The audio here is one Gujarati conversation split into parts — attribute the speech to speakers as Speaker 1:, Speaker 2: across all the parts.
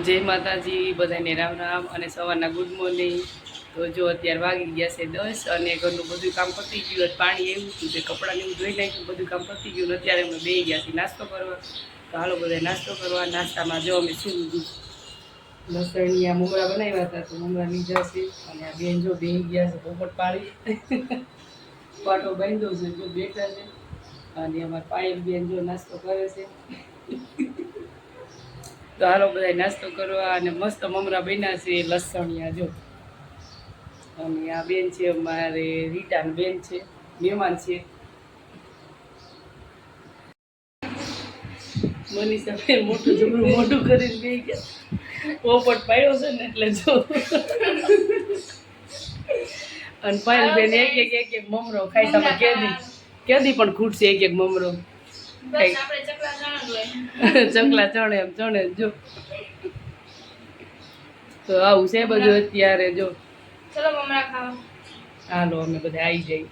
Speaker 1: જય માતાજી બધાને રામ રામ અને સવારના ગુડ મોર્નિંગ। તો જો અત્યારે વાગી ગયા છે 10 અને ઘરનું બધું કામ પતી ગયું। પાણી એવું હતું કે કપડાને એવું ધોઈ નાખ્યું, બધું કામ પતી ગયું। અત્યારે અમે બેસી ગયા છીએ નાસ્તો કરવા। તો હાલો બધા નાસ્તો કરવા। નાસ્તામાં જો અમે શું લીધું, લસણિયા મમરા બનાવ્યા હતા, તો મમરા લીધા છે। અને આ બેન જો બેસી ગયા છે પોપટ પાડી પાટો બાંધ્યો છે, જો બેઠા છે। અને અમારા પાયલ બેન જો નાસ્તો કરે છે। તો હાલો બધા નાસ્તો કરવા। અને મસ્ત મમરા બન્યા છે લસણિયા જો। અને આ બેન છે અમારે રીટાની બેન છે, મહેમાન છે। મનીષા બેન મોટું જબરું મોટું કરીને બેસી ગયા, પોપટ પાડ્યો છે ને એટલે જો। અને પાયલ બેન એક મમરો ખાઈ, તમે કેદી પણ ખૂટશે એક મમરો। ચકલા ચણે એમ ચણે જો। તો આવું છે બધું અત્યારે જો। ચલો મમરા ખાવા હાલો અમે બધા આવી જઈએ।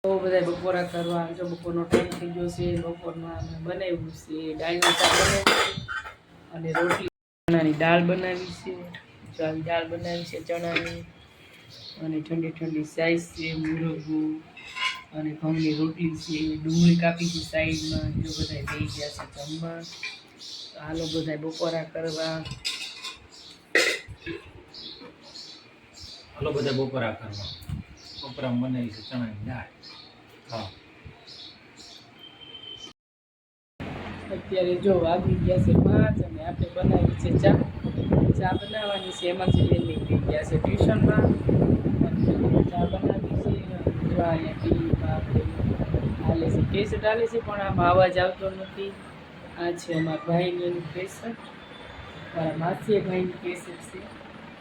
Speaker 1: તો બધા બપોરા કરવા જો, બપોરનો ટાઈમ થઈ ગયો છે। બપોરમાં અમે બનાવ્યું છે દાળનું શાક બનાવ્યું અને રોટલી, ચણાની દાળ બનાવી છે। જો આવી દાળ બનાવી છે ચણાની, અને ઠંડી ઠંડી સાઈઝ છે, મુરગું અને ઘઉંની રોટલી છે, ડુંગળી કાપી છે સાઈડમાં। જો બધા થઈ ગયા છે જમવા। હાલો બધા બપોરા કરવા,
Speaker 2: હાલો બધા બપોરા કરવા। બપોરામાં બનાવી છે ચણાની દાળ। હા
Speaker 1: અત્યારે જો વાગી ગયા છે 5 અને આપણે બનાવી છે ચા બનાવવાની છે। એમાંથી બેન નીકળી ગયા છે ટ્યુશનમાં, ચા બનાવી છે। જો અહીંયા ટીવીમાં આપણે હાલે છે કેસેટ હાલે છે, પણ આમાં અવાજ આવતો નથી। આ છે અમારા ભાઈની એનું કેસેટ, મારા માસીએ ભાઈની કેસેટ છે।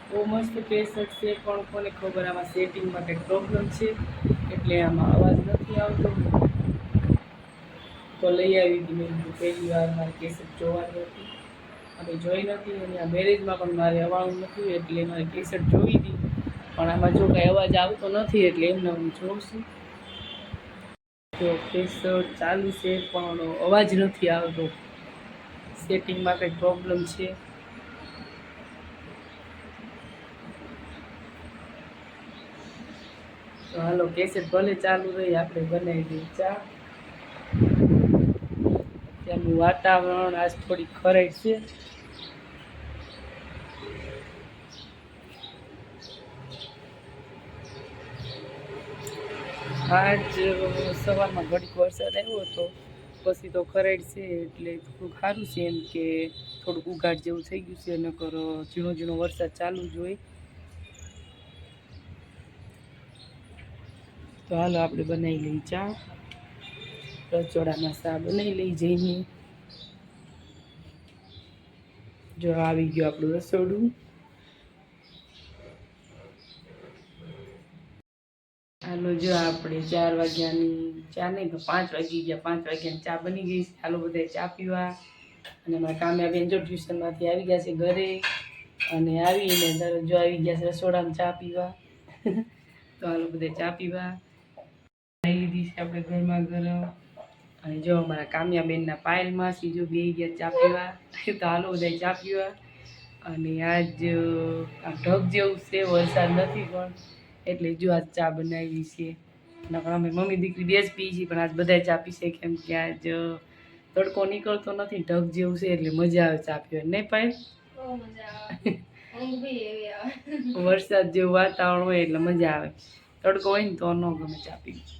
Speaker 1: બહુ મસ્ત કેસેટ છે, પણ કોને ખબર આમાં સેટિંગમાં કંઈક પ્રોબ્લેમ છે, એટલે આમાં અવાજ નથી આવતો। તો લઈ આવી હતી મેં, પહેલી વાર મારે કેસેટ જોવાની હતી, અમે જોઈ નથી। અને આ મેરેજમાં પણ મારે અવાણું નથી, એટલે મારે કેસેટ જોઈ હતી, પણ આમાં જો કાંઈ અવાજ આવતો નથી, એટલે એમને હું જોઉં છું। જો કેસેટ ચાલુ છે પણ અવાજ નથી આવતો, સેટિંગમાં કંઈક પ્રોબ્લેમ છે। તો હાલો કેસેટ ભલે ચાલુ રહી, આપણે બનાવી દઈએ ચા। ત્યાંનું વાતાવરણ આજ થોડી ખરાબ છે। આજ સવારમાં ઘડીક વરસાદ આવ્યો હતો, પછી તો ખરાબ છે, એટલે થોડુંક સારું છે, એમ કે થોડુંક ઉઘાડ જેવું થઈ ગયું છે, નકર ઝીણો ઝીણો વરસાદ ચાલુ જ હોય। તો હાલો આપણે બનાવી લઈએ ચા, રસોડામાં ચા બનાવી લઈ જઈએ। જો આવી ગયું આપણું રસોડું। હાલો જો આપણે 4 વાગ્યાની ચા, નહીં તો 5 વાગી ગયા, 5 વાગ્યાની ચા બની ગઈ છે। હાલો બધા ચા પીવા। અને મારા કામ્યાબેન જો ટ્યુશનમાંથી આવી ગયા છે ઘરે, અને આવીને તરત જો આવી ગયા છે રસોડામાં ચા પીવા। તો હાલો બધા ચા પીવા લઈ લીધી છે આપણે ઘરમાં ગરમ। અને જો અમારા કામ્યાબેનના પાયલ માસી જો બેસી ગયા ચા પીવા। તો હાલો બધા ચા પીવા। અને આજ આ ઢગ જેવું છે, વરસાદ નથી પણ, એટલે જો આજ ચા બનાવી છે। નકર અમે મમ્મી દીકરી બે જ પી છીએ, પણ આજ બધા ચા પીશે, કેમ કે આજ તડકો નીકળતો નથી, ઢગ જેવું છે, એટલે મજા આવે ચા પીવાની, નહીં પાય? વરસાદ જેવું વાતાવરણ હોય એટલે મજા આવે, તડકો હોય ને તો ન ગમે ચા પીવી।